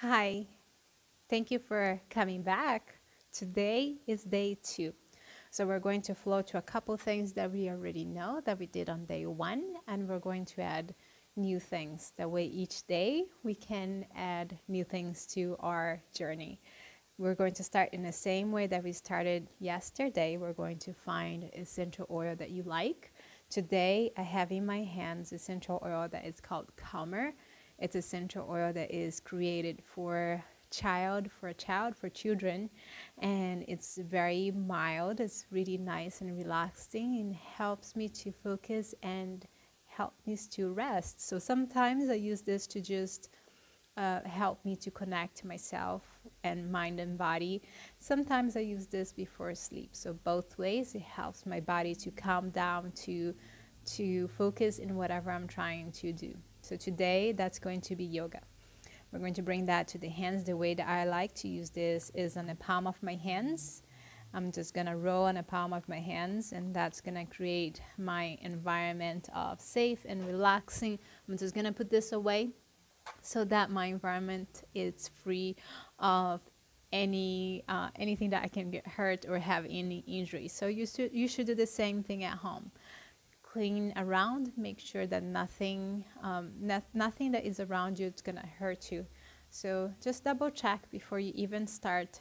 Hi, thank you for coming back. Today is day 2. So we're going to flow to a couple things that we already know that we did on day 1, and we're going to add new things. That way each day we can add new things to our journey. We're going to start in the same way that we started yesterday. We're going to find essential oil that you like. Today I have in my hands essential oil that is called Calmer. It's essential oil that is created for for children, and it's very mild. It's really nice and relaxing and helps me to focus and help me to rest. So sometimes I use this to just help me to connect to myself and mind and body. Sometimes I use this before sleep. So both ways, it helps my body to calm down, to focus in whatever I'm trying to do. So today, that's going to be yoga. We're going to bring that to the hands. The way that I like to use this is on the palm of my hands. I'm just going to roll on the palm of my hands, and that's going to create my environment of safe and relaxing. I'm just going to put this away so that my environment is free of anything that I can get hurt or have any injury. So you should do the same thing at home. Clean around, make sure that nothing that is around you is gonna hurt you. So just double check before you even start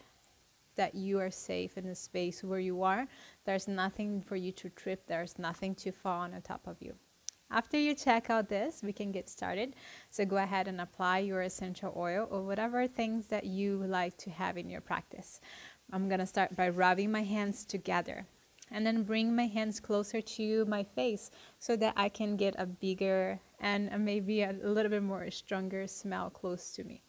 that you are safe in the space where you are. There's nothing for you to trip, there's nothing to fall on the top of you. After you check out this, we can get started. So go ahead and apply your essential oil or whatever things that you like to have in your practice. I'm gonna start by rubbing my hands together and then bring my hands closer to my face so that I can get a bigger and maybe a little bit more stronger smell close to me.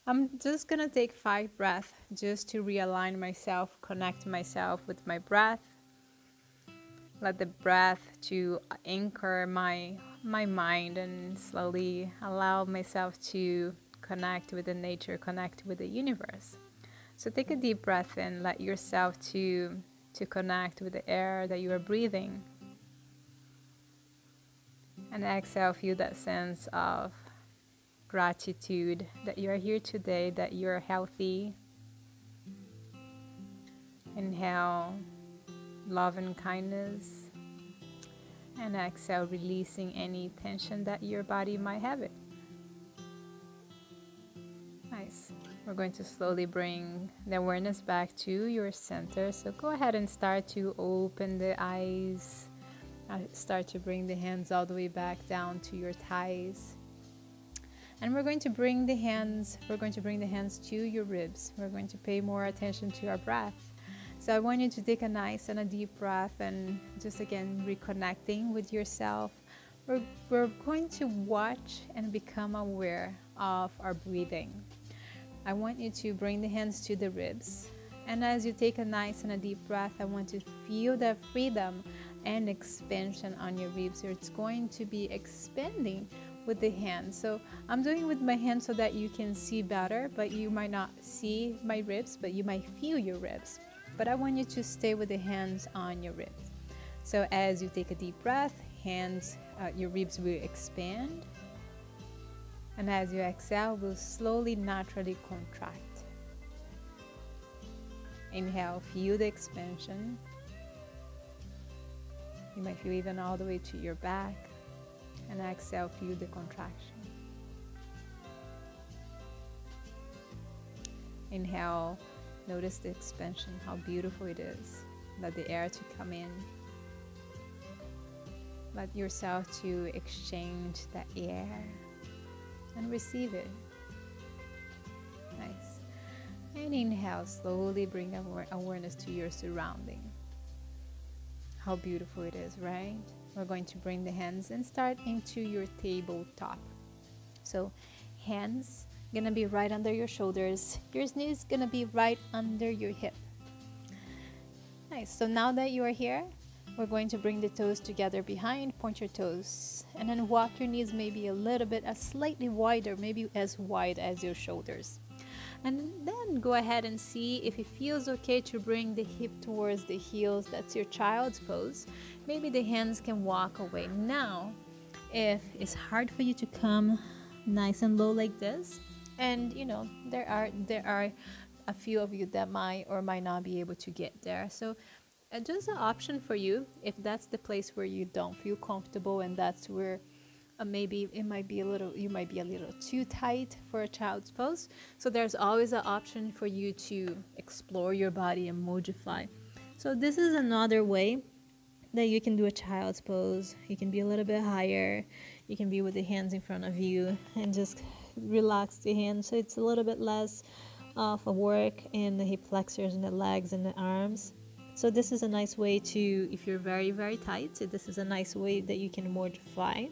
I'm just gonna take 5 breaths just to realign myself, connect myself with my breath. Let the breath to anchor my mind and slowly allow myself to connect with the nature, connect with the universe. So take a deep breath in, let yourself to connect with the air that you are breathing. And exhale, feel that sense of gratitude that you are here today, that you are healthy. Inhale, love and kindness. And exhale, releasing any tension that your body might have it. Nice. We're going to slowly bring the awareness back to your center. So go ahead and start to open the eyes. Start to bring the hands all the way back down to your thighs. And we're going to bring the hands to your ribs. We're going to pay more attention to our breath. So I want you to take a nice and a deep breath and just again reconnecting with yourself. We're going to watch and become aware of our breathing. I want you to bring the hands to the ribs. And as you take a nice and a deep breath, I want to feel the freedom and expansion on your ribs. So it's going to be expanding with the hands. So I'm doing it with my hands so that you can see better, but you might not see my ribs, but you might feel your ribs. But I want you to stay with the hands on your ribs. So as you take a deep breath, your ribs will expand. And as you exhale, will slowly, naturally contract. Inhale, feel the expansion. You might feel even all the way to your back. And exhale, feel the contraction. Inhale, notice the expansion, how beautiful it is. Let the air to come in. Let yourself to exchange that air and receive it. Nice. And inhale, slowly bring awareness to your surrounding. How beautiful it is, right? We're going to bring the hands and start into your tabletop. So hands gonna be right under your shoulders. Your knees gonna be right under your hip. Nice. So now that you are here, we're going to bring the toes together behind, point your toes, and then walk your knees maybe a little bit, slightly wider, maybe as wide as your shoulders. And then go ahead and see if it feels okay to bring the hip towards the heels. That's your child's pose. Maybe the hands can walk away. Now, if it's hard for you to come nice and low like this, And you know, there are a few of you that might or might not be able to get there. So just an option for you if that's the place where you don't feel comfortable, and that's where maybe it might be a little, you might be a little too tight for a child's pose. So there's always an option for you to explore your body and modify. So this is another way that you can do a child's pose. You can be a little bit higher. You can be with the hands in front of you and just relax the hands, so it's a little bit less of a work in the hip flexors and the legs and the arms. So this is a nice way to, if you're very, very tight, this is a nice way that you can modify.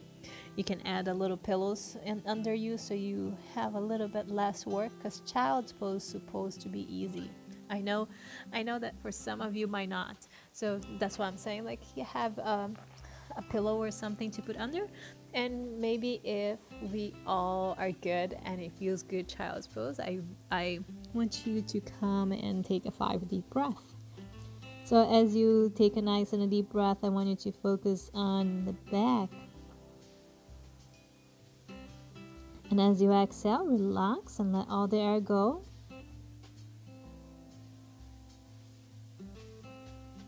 You can add a little pillows under you so you have a little bit less work, because child's pose is supposed to be easy. I know that for some of you might not. So that's why I'm saying, like, you have a pillow or something to put under. And maybe if we all are good and it feels good child's pose, I want you to come and take a 5 deep breath. So as you take a nice and a deep breath, I want you to focus on the back. And as you exhale, relax and let all the air go.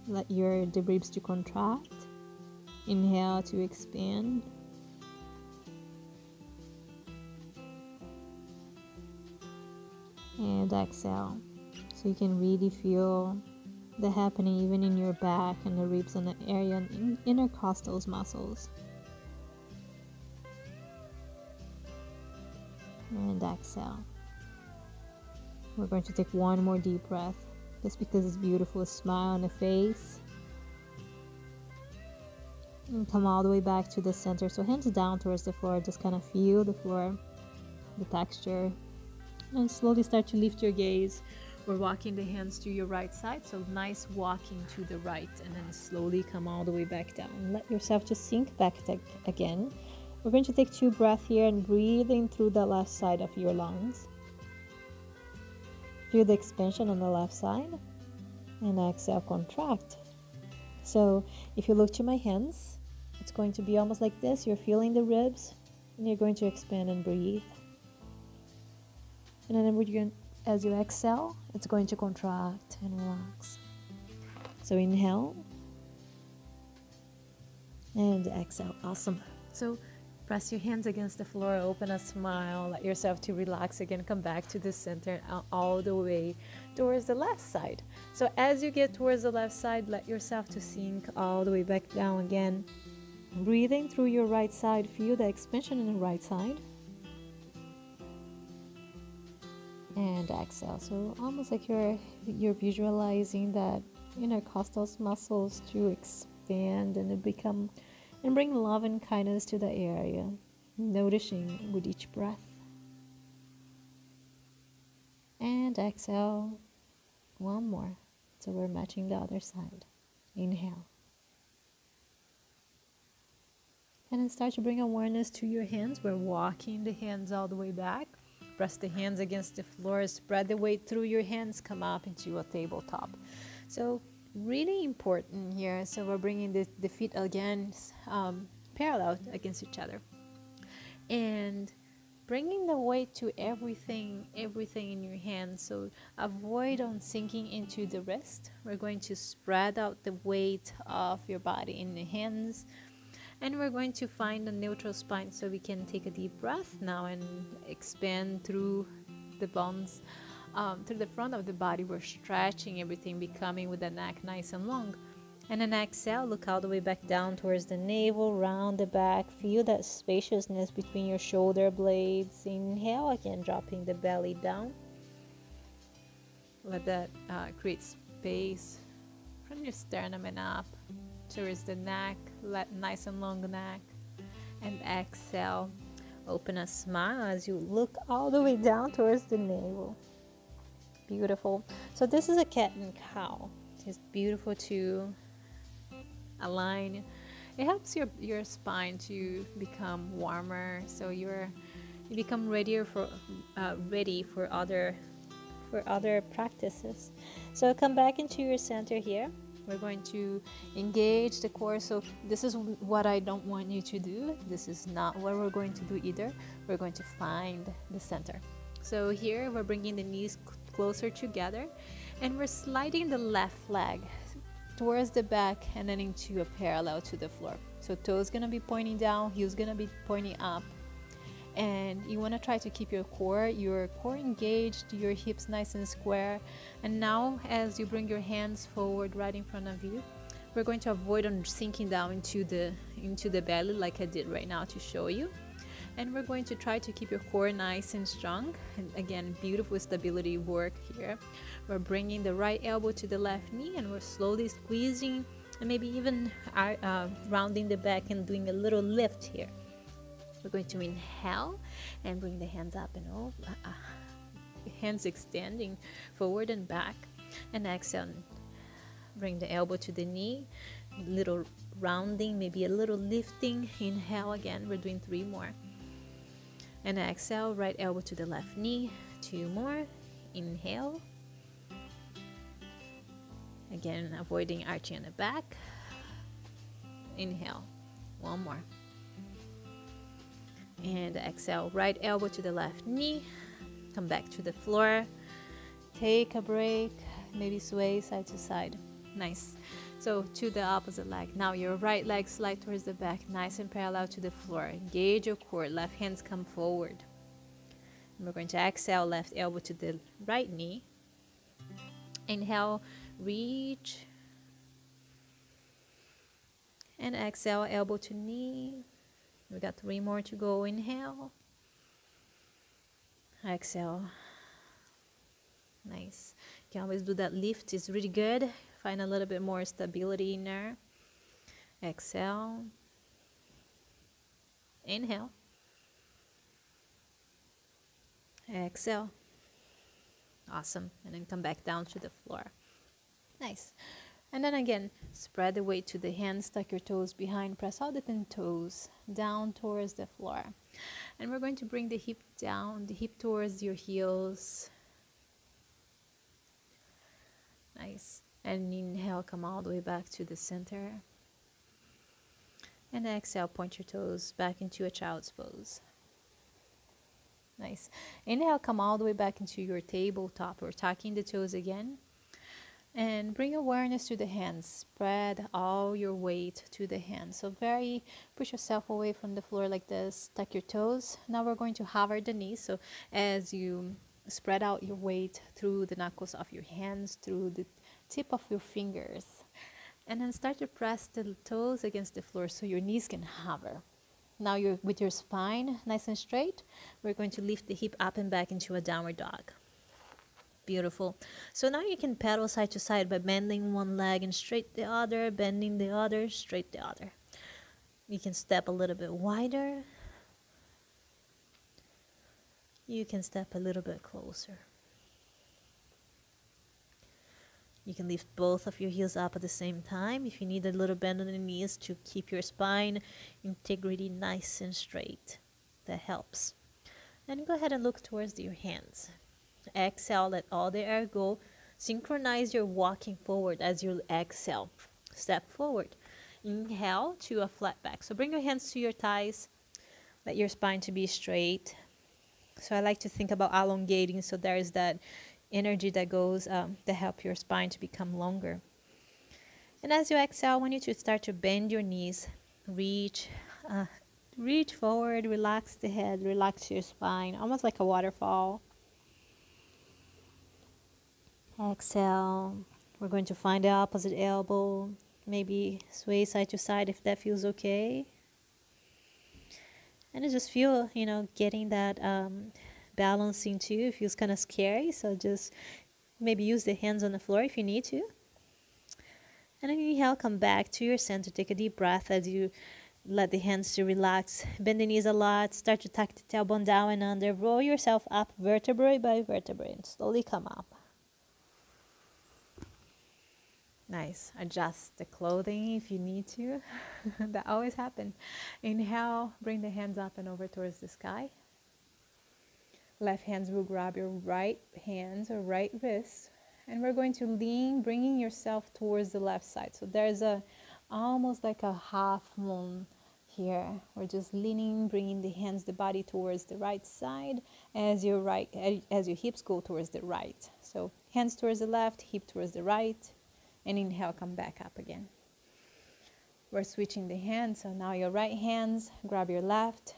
Let the ribs to contract. Inhale to expand. And exhale. So you can really feel the happening even in your back and the ribs and the area and intercostal muscles. And exhale. We're going to take one more deep breath, just because it's beautiful. A smile on the face. And come all the way back to the center. So hands down towards the floor. Just kind of feel the floor, the texture. And slowly start to lift your gaze. We're walking the hands to your right side. So nice walking to the right. And then slowly come all the way back down. Let yourself just sink back again. We're going to take 2 breaths here and breathing through the left side of your lungs. Feel the expansion on the left side. And exhale, contract. So if you look to my hands, it's going to be almost like this. You're feeling the ribs and you're going to expand and breathe. And then as you exhale, it's going to contract and relax. So inhale and exhale. Awesome. So press your hands against the floor, open a smile, let yourself to relax again, come back to the center all the way towards the left side. So as you get towards the left side, let yourself to sink all the way back down again. Breathing through your right side, feel the expansion in the right side. And exhale. So almost like you're visualizing that intercostal muscles to expand and bring love and kindness to the area, noticing with each breath. And exhale. One more. So we're matching the other side. Inhale. And then start to bring awareness to your hands. We're walking the hands all the way back. Press the hands against the floor, spread the weight through your hands, come up into a tabletop. So really important here. So we're bringing the feet again parallel against each other. And bringing the weight to everything in your hands. So avoid on sinking into the wrist. We're going to spread out the weight of your body in the hands. And we're going to find a neutral spine, so we can take a deep breath now and expand through the bones, through the front of the body. We're stretching everything, becoming with the neck nice and long. And then exhale, look all the way back down towards the navel, round the back. Feel that spaciousness between your shoulder blades. Inhale, again, dropping the belly down. Let that create space from your sternum and up towards the neck. Let nice and long neck. And exhale, open a smile as you look all the way down towards the navel. Beautiful. So this is a cat and cow. It's beautiful to align. It helps your spine to become warmer, so you become ready for other practices. So come back into your center here. We're going to engage the core. So this is what I don't want you to do. This is not what we're going to do either. We're going to find the center. So here we're bringing the knees closer together, and we're sliding the left leg towards the back and then into a parallel to the floor. So toes gonna be pointing down, heels gonna be pointing up. And you want to try to keep your core engaged, your hips nice and square. And now as you bring your hands forward right in front of you, we're going to avoid on sinking down into the belly like I did right now to show you. And we're going to try to keep your core nice and strong. And again, beautiful stability work here. We're bringing the right elbow to the left knee, and we're slowly squeezing and maybe even rounding the back and doing a little lift here. We're going to inhale and bring the hands up and over, hands extending forward and back. And exhale, bring the elbow to the knee, little rounding, maybe a little lifting. Inhale again, we're doing 3 more. And exhale, right elbow to the left knee, 2 more. Inhale. Again, avoiding arching on the back. Inhale, 1 more. And exhale, right elbow to the left knee, come back to the floor, take a break, maybe sway side to side. Nice. So to the opposite leg. Now your right leg slide towards the back, nice and parallel to the floor. Engage your core, left hands come forward. And we're going to exhale, left elbow to the right knee. Inhale, reach. And exhale, elbow to knee. We got 3 more to go. Inhale. Exhale. Nice. You can always do that lift. It's really good. Find a little bit more stability in there. Exhale. Inhale. Exhale. Awesome. And then come back down to the floor. Nice. And then again, spread the weight to the hands, tuck your toes behind, press all the 10 toes down towards the floor. And we're going to bring the hip down, the hip towards your heels. Nice. And inhale, come all the way back to the center. And exhale, point your toes back into a child's pose. Nice. Inhale, come all the way back into your tabletop. We're tucking the toes again. And bring awareness to the hands. Spread all your weight to the hands. So push yourself away from the floor like this. Tuck your toes. Now we're going to hover the knees. So as you spread out your weight through the knuckles of your hands, through the tip of your fingers. And then start to press the toes against the floor so your knees can hover. Now you're with your spine nice and straight. We're going to lift the hip up and back into a downward dog. Beautiful. So now you can pedal side to side by bending one leg and straight the other, bending the other, straight the other. You can step a little bit wider. You can step a little bit closer. You can lift both of your heels up at the same time if you need a little bend on the knees to keep your spine integrity nice and straight. That helps. And go ahead and look towards your hands. Exhale, let all the air go. Synchronize your walking forward as you exhale. Step forward. Inhale to a flat back. So bring your hands to your thighs. Let your spine to be straight. So I like to think about elongating. So there is that energy that goes to help your spine to become longer. And as you exhale, I want you to start to bend your knees. Reach forward. Relax the head. Relax your spine. Almost like a waterfall. Exhale. We're going to find the opposite elbow. Maybe sway side to side if that feels okay. And I just feel, getting that balancing too. It feels kind of scary. So just maybe use the hands on the floor if you need to. And then inhale, come back to your center. Take a deep breath as you let the hands to relax. Bend the knees a lot. Start to tuck the tailbone down and under. Roll yourself up vertebrae by vertebrae and slowly come up. Nice. Adjust the clothing if you need to. That always happens. Inhale, bring the hands up and over towards the sky. Left hands will grab your right hands or right wrist. And we're going to lean, bringing yourself towards the left side. So there's almost like a half moon Here, we're just leaning, bringing the hands, the body towards the right side as your hips go towards the right. So hands towards the left, hip towards the right, and inhale, come back up again. We're switching the hands, so now your right hands grab your left,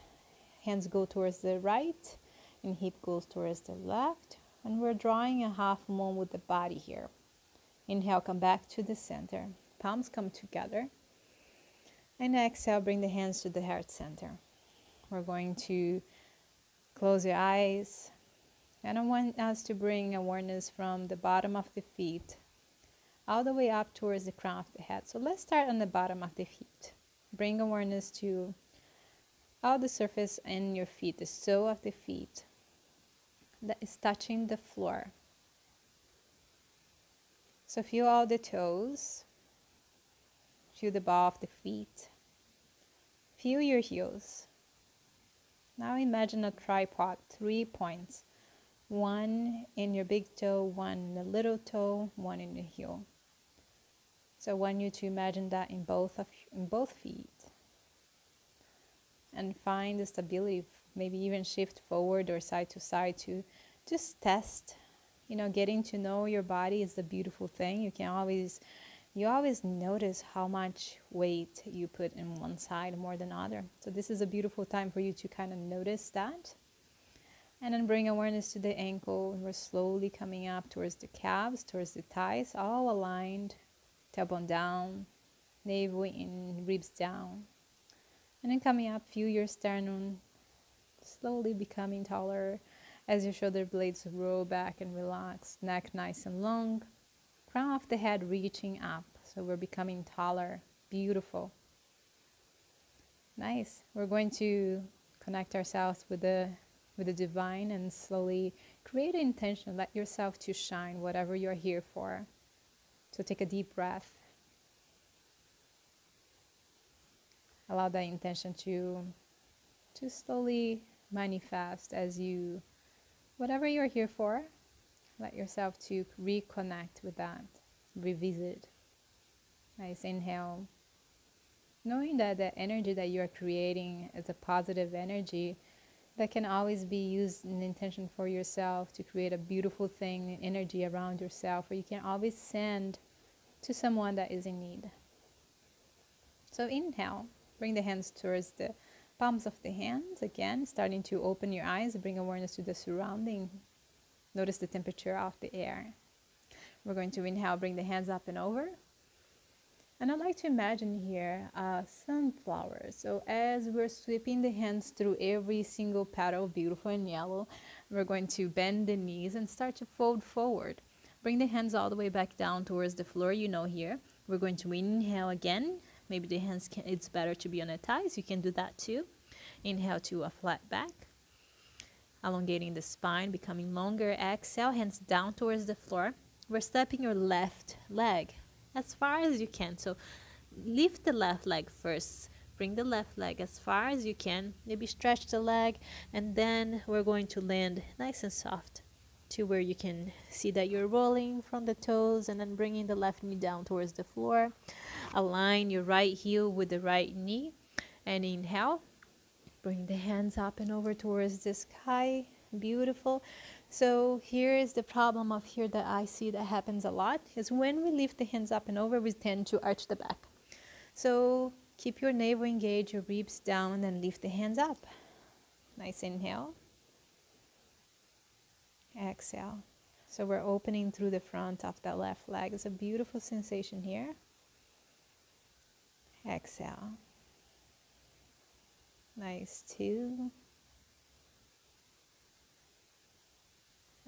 hands go towards the right, and hip goes towards the left, and we're drawing a half moon with the body here. Inhale, come back to the center, palms come together. And exhale, bring the hands to the heart center. We're going to close your eyes. And I want us to bring awareness from the bottom of the feet all the way up towards the crown of the head. So let's start on the bottom of the feet. Bring awareness to all the surface in your feet, the sole of the feet that is touching the floor. So feel all the toes. Feel the ball of the feet. Feel your heels. Now imagine a tripod, 3 points. One in your big toe, one in the little toe, one in the heel. So I want you to imagine that in both feet. And find the stability, maybe even shift forward or side to side to just test. Getting to know your body is a beautiful thing. You always notice how much weight you put in one side more than other. So this is a beautiful time for you to kind of notice that. And then bring awareness to the ankle. And we're slowly coming up towards the calves, towards the thighs, all aligned. Tailbone down, navel in, ribs down. And then coming up, feel your sternum slowly becoming taller as your shoulder blades roll back and relax. Neck nice and long. Crown of the head reaching up. So we're becoming taller. Beautiful. Nice. We're going to connect ourselves with the divine and slowly create an intention. Let yourself to shine, whatever you're here for. So take a deep breath. Allow that intention to slowly manifest as you, whatever you're here for, let yourself to reconnect with that, revisit. Nice inhale. Knowing that the energy that you're creating is a positive energy that can always be used in intention for yourself to create a beautiful thing, energy around yourself, or you can always send to someone that is in need. So inhale, bring the hands towards the palms of the hands. Again, starting to open your eyes, bring awareness to the surrounding. Notice the temperature of the air. We're going to inhale, bring the hands up and over. And I'd like to imagine here a sunflower. So as we're sweeping the hands through every single petal, beautiful and yellow, we're going to bend the knees and start to fold forward. Bring the hands all the way back down towards the floor, here. We're going to inhale again. Maybe the hands, it's better to be on the thighs. You can do that too. Inhale to a flat back. Elongating the spine, becoming longer. Exhale, hands down towards the floor. We're stepping your left leg as far as you can. So lift the left leg first. Bring the left leg as far as you can. Maybe stretch the leg. And then we're going to land nice and soft to where you can see that you're rolling from the toes, and then bringing the left knee down towards the floor. Align your right heel with the right knee. And inhale. Bring the hands up and over towards the sky. Beautiful. So here is the problem of here that I see that happens a lot, is when we lift the hands up and over, we tend to arch the back. So keep your navel engaged, your ribs down, and lift the hands up. Nice inhale. Exhale. So we're opening through the front of the left leg. It's a beautiful sensation here. Exhale. Nice. 2.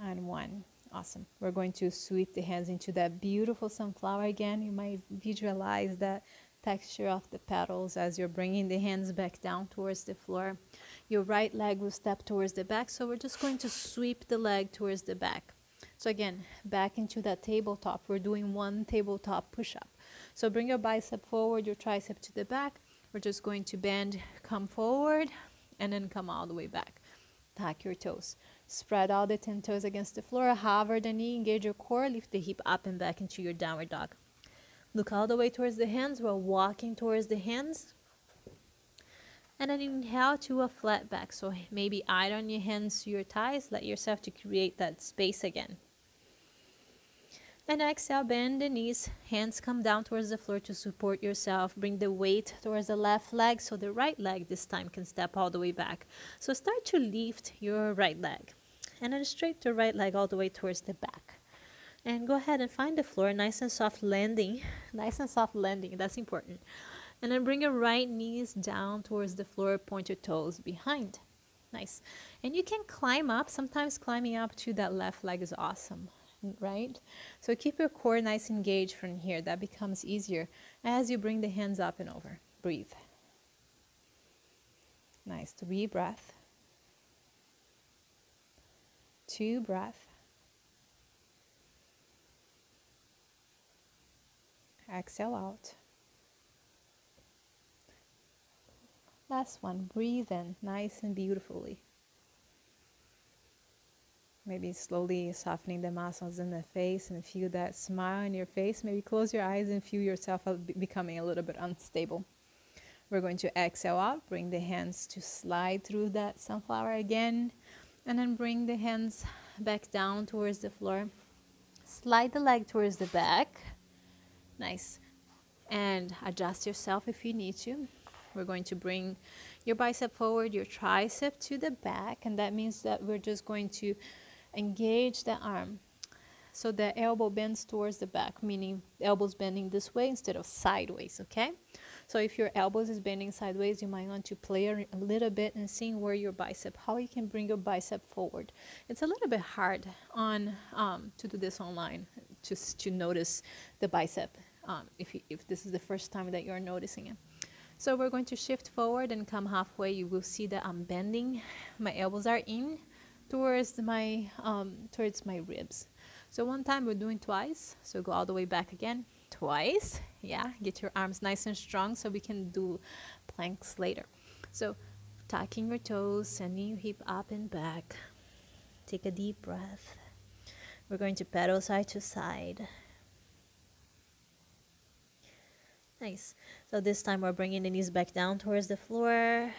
And 1. Awesome. We're going to sweep the hands into that beautiful sunflower again. You might visualize that texture of the petals as you're bringing the hands back down towards the floor. Your right leg will step towards the back, so we're just going to sweep the leg towards the back. So again, back into that tabletop. We're doing 1 tabletop push-up. So bring your bicep forward, your tricep to the back. We're just going to bend, come forward, and then come all the way back. Tuck your toes. Spread all the 10 toes against the floor. Hover the knee, engage your core, lift the hip up and back into your downward dog. Look all the way towards the hands. We're walking towards the hands. And then inhale to a flat back. So maybe iron your hands to your thighs. Let yourself to create that space again. And exhale, bend the knees. Hands come down towards the floor to support yourself. Bring the weight towards the left leg so the right leg this time can step all the way back. So start to lift your right leg. And then straight the right leg all the way towards the back. And go ahead and find the floor, nice and soft landing. Nice and soft landing, that's important. And then bring your right knees down towards the floor, point your toes behind. Nice. And you can climb up. Sometimes climbing up to that left leg is awesome, right? So keep your core nice and engaged from here. That becomes easier as you bring the hands up and over. Breathe. Nice. 3 breaths. 2 breaths. Exhale out. Last one. Breathe in nice and beautifully. Maybe slowly softening the muscles in the face and feel that smile in your face. Maybe close your eyes and feel yourself becoming a little bit unstable. We're going to exhale out. Bring the hands to slide through that sunflower again. And then bring the hands back down towards the floor. Slide the leg towards the back. Nice. And adjust yourself if you need to. We're going to bring your bicep forward, your tricep to the back. And that means that we're just going to engage the arm. So the elbow bends towards the back, meaning the elbow's bending this way instead of sideways, okay? So if your elbows is bending sideways, you might want to play a little bit and seeing where your bicep, how you can bring your bicep forward. It's a little bit hard on to do this online, just to notice the bicep if this is the first time that you're noticing it. So we're going to shift forward and come halfway. You will see that I'm bending. My elbows are in towards my ribs. So one time we're doing twice. So go all the way back again. Twice. Yeah, get your arms nice and strong so we can do planks later. So tucking your toes, sending your hip up and back. Take a deep breath. We're going to pedal side to side. Nice. So this time we're bringing the knees back down towards the floor.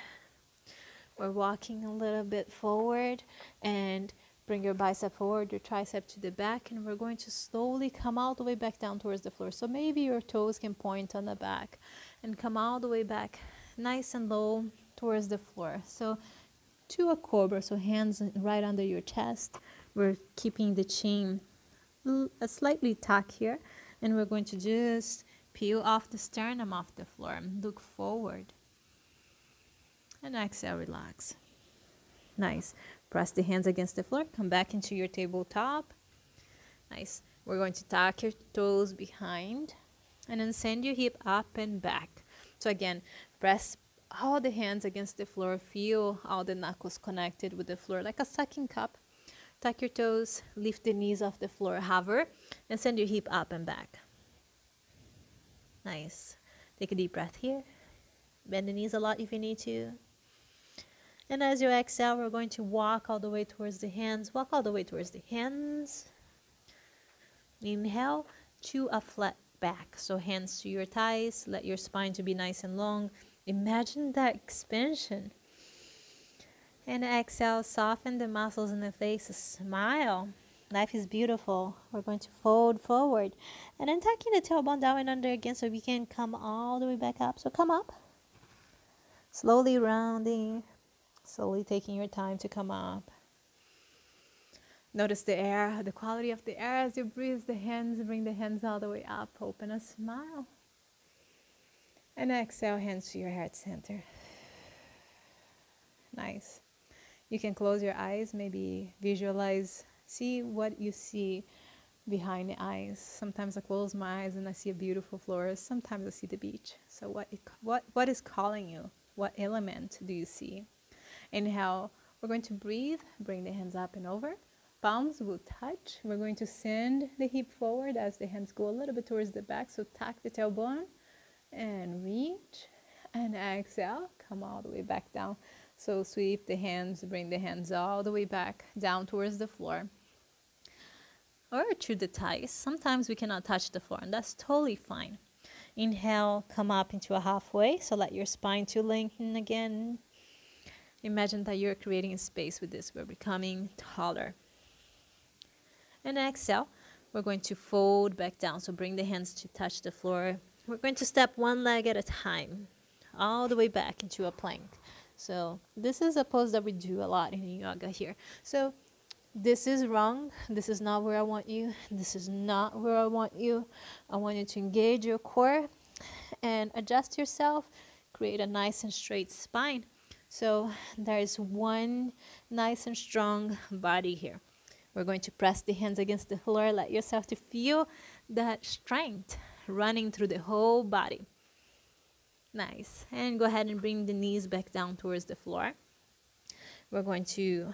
We're walking a little bit forward and bring your bicep forward, your tricep to the back, and we're going to slowly come all the way back down towards the floor. So maybe your toes can point on the back and come all the way back nice and low towards the floor. So to a cobra, so hands right under your chest. We're keeping the chin slightly tucked here, and we're going to just peel off the sternum off the floor and look forward. And exhale, relax. Nice. Press the hands against the floor. Come back into your tabletop. Nice. We're going to tuck your toes behind and then send your hip up and back. So again, press all the hands against the floor. Feel all the knuckles connected with the floor like a sucking cup. Tuck your toes. Lift the knees off the floor. Hover and send your hip up and back. Nice. Take a deep breath here. Bend the knees a lot if you need to. And as you exhale, we're going to walk all the way towards the hands. Walk all the way towards the hands. Inhale to a flat back. So hands to your thighs. Let your spine to be nice and long. Imagine that expansion. And exhale, soften the muscles in the face. Smile. Life is beautiful. We're going to fold forward. And then tucking the tailbone down and under again so we can come all the way back up. So come up. Slowly rounding. Slowly taking your time to come up. Notice the air, the quality of the air as you breathe. The hands, bring the hands all the way up. Open a smile. And exhale, hands to your heart center. Nice. You can close your eyes, maybe visualize, see what you see behind the eyes. Sometimes I close my eyes and I see a beautiful forest. Sometimes I see the beach. So what is calling you? What element do you see? Inhale, we're going to breathe, bring the hands up and over. Palms will touch. We're going to send the hip forward as the hands go a little bit towards the back. So tuck the tailbone and reach and exhale. Come all the way back down. So sweep the hands, bring the hands all the way back down towards the floor. Or to the thighs. Sometimes we cannot touch the floor and that's totally fine. Inhale, come up into a halfway. So let your spine to lengthen again. Imagine that you're creating a space with this. We're becoming taller. And exhale, we're going to fold back down. So bring the hands to touch the floor. We're going to step one leg at a time, all the way back into a plank. So this is a pose that we do a lot in yoga here. So this is wrong. This is not where I want you. This is not where I want you. I want you to engage your core and adjust yourself. Create a nice and straight spine. So there's one nice and strong body here. We're going to press the hands against the floor. Let yourself to feel that strength running through the whole body. Nice. And go ahead and bring the knees back down towards the floor. We're going to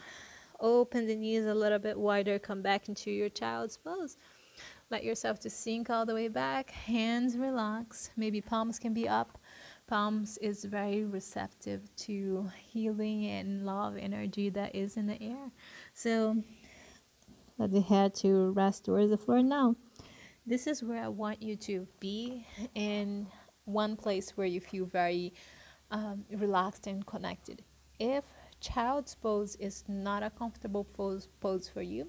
open the knees a little bit wider. Come back into your child's pose. Let yourself to sink all the way back. Hands relax. Maybe palms can be up. Palms is very receptive to healing and love energy that is in the air. So let the head to rest towards the floor now. This is where I want you to be, in one place where you feel very relaxed and connected. If child's pose is not a comfortable pose for you,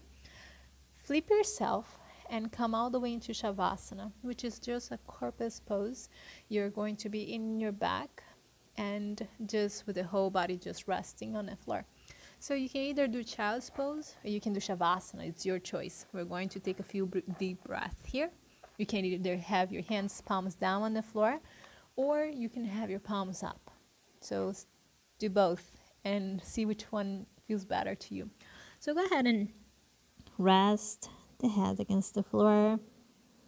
flip yourself and come all the way into Shavasana, which is just a corpus pose. You're going to be in your back and just with the whole body just resting on the floor. So you can either do child's pose or you can do Shavasana. It's your choice. We're going to take a few deep breaths here. You can either have your hands palms down on the floor or you can have your palms up. So do both and see which one feels better to you. So go ahead and rest the head against the floor.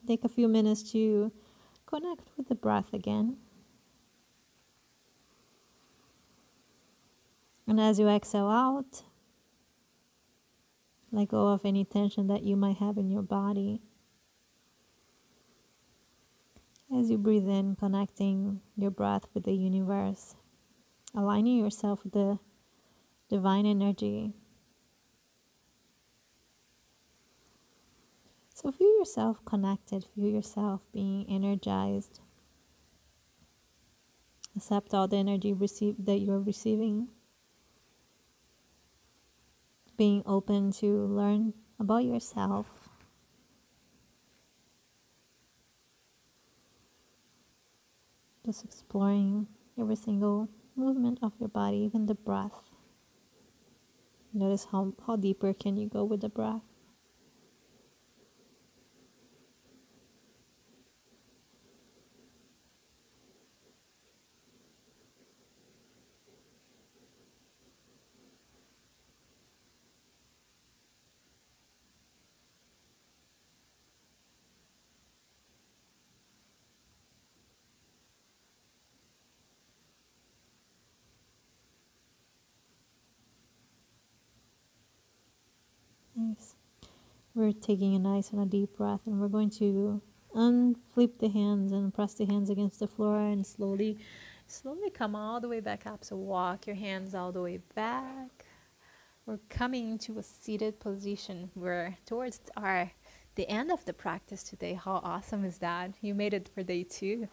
Take a few minutes to connect with the breath again. And as you exhale out, let go of any tension that you might have in your body. As you breathe in, connecting your breath with the universe, aligning yourself with the divine energy. So feel yourself connected, feel yourself being energized. Accept all the energy that you're receiving. Being open to learn about yourself. Just exploring every single movement of your body, even the breath. Notice how deeper can you go with the breath. Nice. We're taking a nice and a deep breath, and we're going to unflip the hands and press the hands against the floor and slowly come all the way back up. So walk your hands all the way back. We're coming into a seated position. We're towards the end of the practice today. How awesome is that? You made it for day 2,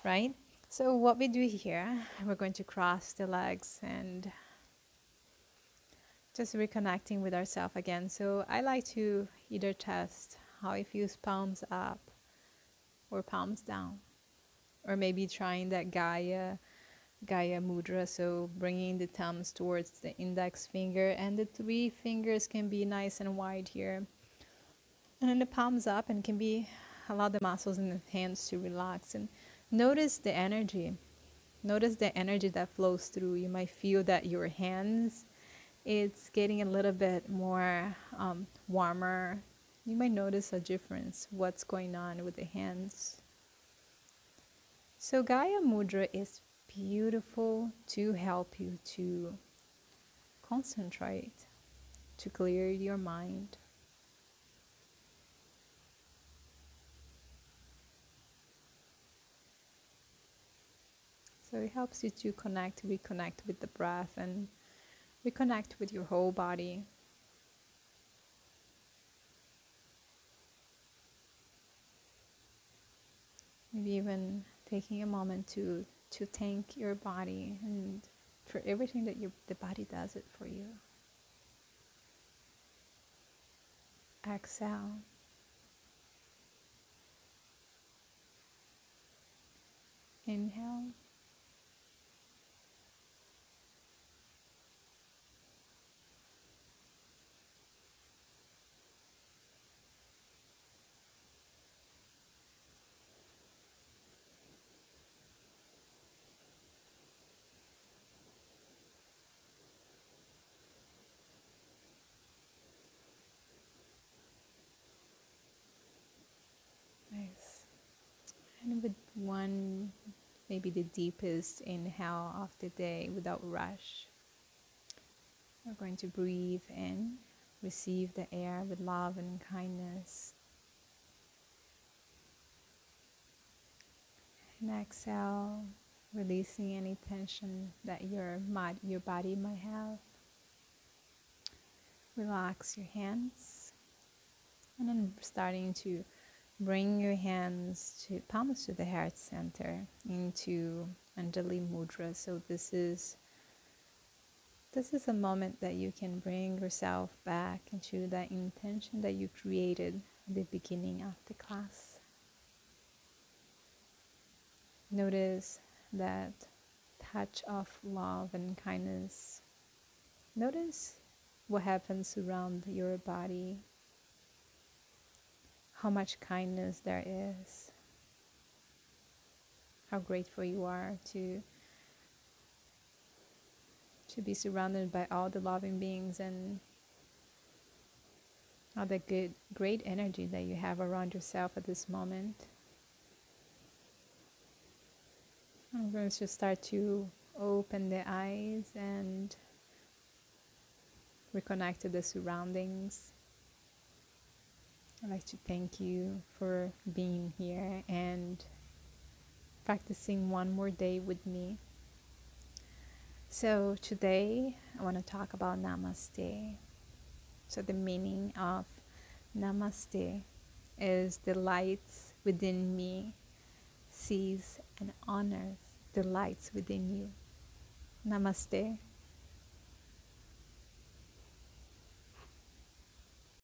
right? So what we do here, we're going to cross the legs and just reconnecting with ourselves again. So I like to either test how it feels palms up or palms down, or maybe trying that Gaya mudra, so bringing the thumbs towards the index finger, and the 3 fingers can be nice and wide here, and then the palms up, and can be allow the muscles in the hands to relax, and notice the energy that flows through. You might feel that your hands, it's getting a little bit more warmer. You might notice a difference, what's going on with the hands. So Gaya Mudra is beautiful to help you to concentrate, to clear your mind. So it helps you to reconnect with the breath and reconnect with your whole body. Maybe even taking a moment to thank your body and for everything that the body does it for you. Exhale. Inhale. Nice. And with one, maybe the deepest inhale of the day without rush, we're going to breathe in, receive the air with love and kindness. And exhale, releasing any tension that your body might have. Relax your hands. And then starting to bring your hands to palms to the heart center into Anjali Mudra. So this is a moment that you can bring yourself back into that intention that you created at the beginning of the class. Notice that touch of love and kindness. Notice what happens around your body, how much kindness there is, how grateful you are to be surrounded by all the loving beings and all the great energy that you have around yourself at this moment. I'm going to start to open the eyes and reconnect to the surroundings. I'd like to thank you for being here and practicing one more day with me. So today I want to talk about Namaste. So the meaning of Namaste is the lights within me sees and honors the lights within you. Namaste